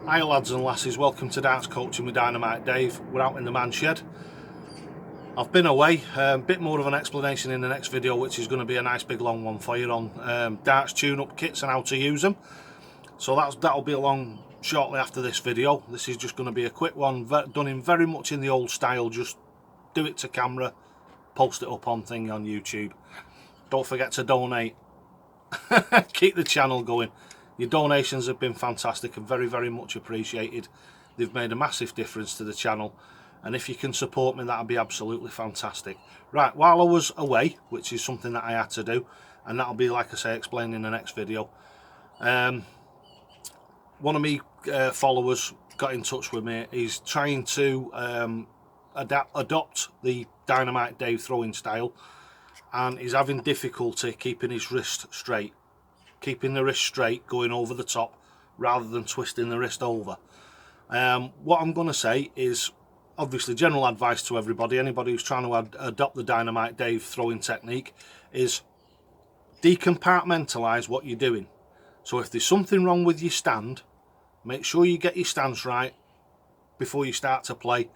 Hi lads and lasses, welcome to Darts Coaching with Dynamite Dave. We're out in the man shed. I've been away, a bit more of an explanation in the next video, which is going to be a nice big long one for you on darts tune-up kits and how to use them. So that'll be along shortly after this video. This is just going to be a quick one, done in very much in the old style, just do it to camera, post it up on YouTube. Don't forget to donate. Keep the channel going. Your donations have been fantastic and very, very much appreciated. They've made a massive difference to the channel, and if you can support me, that'd be absolutely fantastic. Right, while I was away, which is something that I had to do, and that'll be, like I say, explained in the next video, one of me followers got in touch with me. He's trying to adopt the Dynamite Dave throwing style, and he's having difficulty keeping his wrist straight. Keeping the wrist straight, going over the top rather than twisting the wrist over. What I'm going to say is obviously general advice to everybody, anybody who's trying to adopt the Dynamite Dave throwing technique, is decompartmentalise what you're doing. So if there's something wrong with your stand, make sure you get your stance right before you start to play,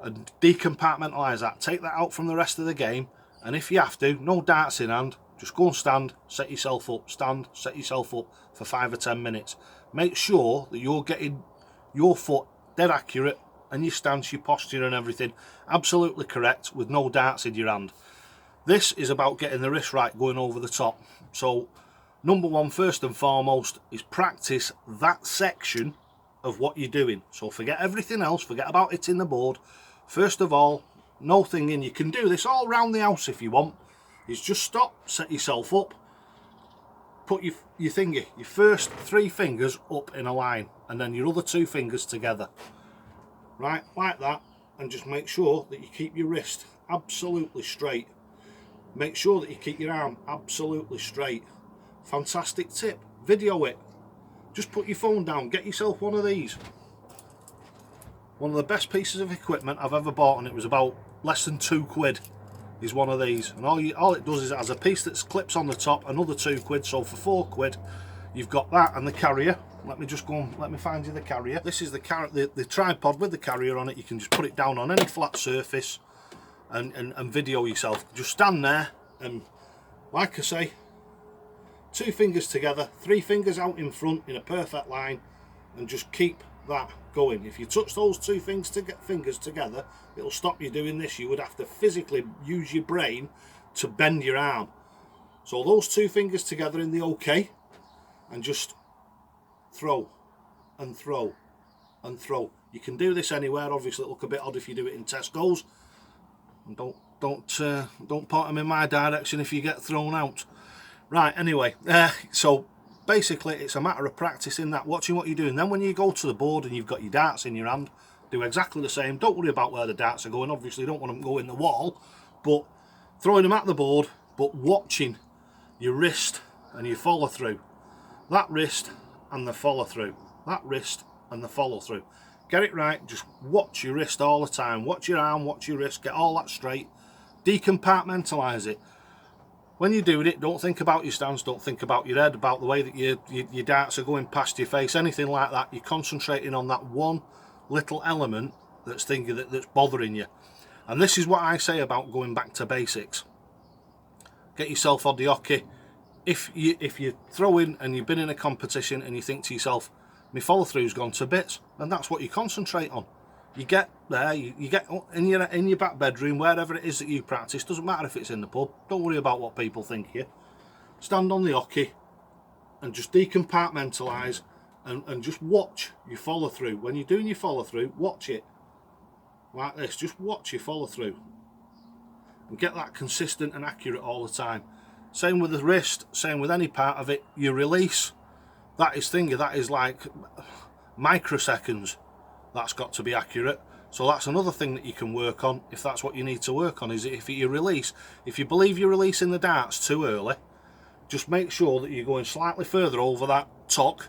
and decompartmentalise that. Take that out from the rest of the game, and if you have to, no darts in hand, just go and stand, set yourself up, stand, set yourself up for 5 or 10 minutes. Make sure that you're getting your foot dead accurate and your stance, your posture and everything absolutely correct with no darts in your hand. This is about getting the wrist right, going over the top. So number one, first and foremost, is practice that section of what you're doing. So forget everything else, forget about hitting the board. First of all, no thinking. You can do this all round the house if you want. Is just stop, set yourself up, put your first 3 fingers up in a line, and then your other 2 fingers together, right, like that, and just make sure that you keep your wrist absolutely straight. Make sure that you keep your arm absolutely straight. Fantastic tip, video it. Just put your phone down, get yourself one of these. One of the best pieces of equipment I've ever bought, and it was about less than £2 is one of these, and all it does is it has a piece that clips on the top, another £2, so for £4 you've got that and the carrier. Let me find you the carrier. This is the tripod with the carrier on it. You can just put it down on any flat surface and video yourself. Just stand there and, like I say, 2 fingers together, 3 fingers out in front in a perfect line, and just keep that going. If you touch those 2 fingers together, it'll stop you doing this. You would have to physically use your brain to bend your arm. So those 2 fingers together in the OK, and just throw and throw and throw. You can do this anywhere. Obviously it'll look a bit odd if you do it in Tesco's, and don't point them in my direction if you get thrown out. Right, anyway, so basically it's a matter of practicing that, watching what you're doing. Then when you go to the board and you've got your darts in your hand, do exactly the same. Don't worry about where the darts are going. Obviously you don't want them to go in the wall, but throwing them at the board, but watching your wrist and your follow through. That wrist and the follow through. That wrist and the follow through. Get it right. Just watch your wrist all the time. Watch your arm, watch your wrist. Get all that straight. Decompartmentalise it. When you're doing it, don't think about your stance, don't think about your head, about the way that your darts are going past your face, anything like that. You're concentrating on that one little element that's bothering you. And this is what I say about going back to basics. Get yourself on the hockey. If you're throwing and you've been in a competition and you think to yourself, my follow through's gone to bits, then that's what you concentrate on. You get there, you get in your back bedroom, wherever it is that you practice. Doesn't matter if it's in the pub. Don't worry about what people think here. Stand on the hockey and just decompartmentalise and just watch your follow through. When you're doing your follow through, watch it like this. Just watch your follow through and get that consistent and accurate all the time. Same with the wrist, same with any part of it. Your release, that is like microseconds. That's got to be accurate. So that's another thing that you can work on, if that's what you need to work on, is if you believe you're releasing the darts too early, just make sure that you're going slightly further over that tock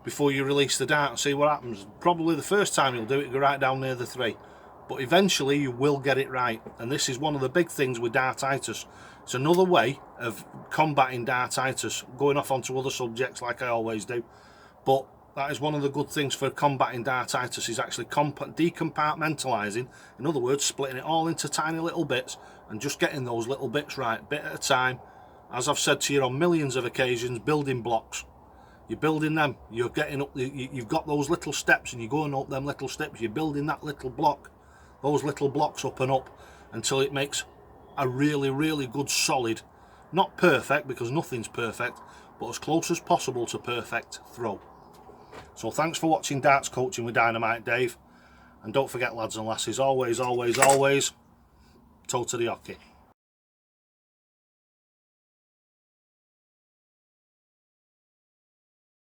before you release the dart and see what happens. Probably the first time you'll do it, go right down near the 3, but eventually you will get it right. And this is one of the big things with dartitis. It's another way of combating dartitis, going off onto other subjects like I always do, but That is one of the good things for combating dartitis, is actually decompartmentalising. In other words, splitting it all into tiny little bits and just getting those little bits right, bit at a time. As I've said to you on millions of occasions, building blocks. You're building them, you're getting up, you've got those little steps and you're going up them little steps, you're building that little block, those little blocks up and up until it makes a really, really good solid, not perfect because nothing's perfect, but as close as possible to perfect throw. So thanks for watching Darts Coaching with Dynamite Dave, and don't forget, lads and lasses, always, always, always, toe to the hockey.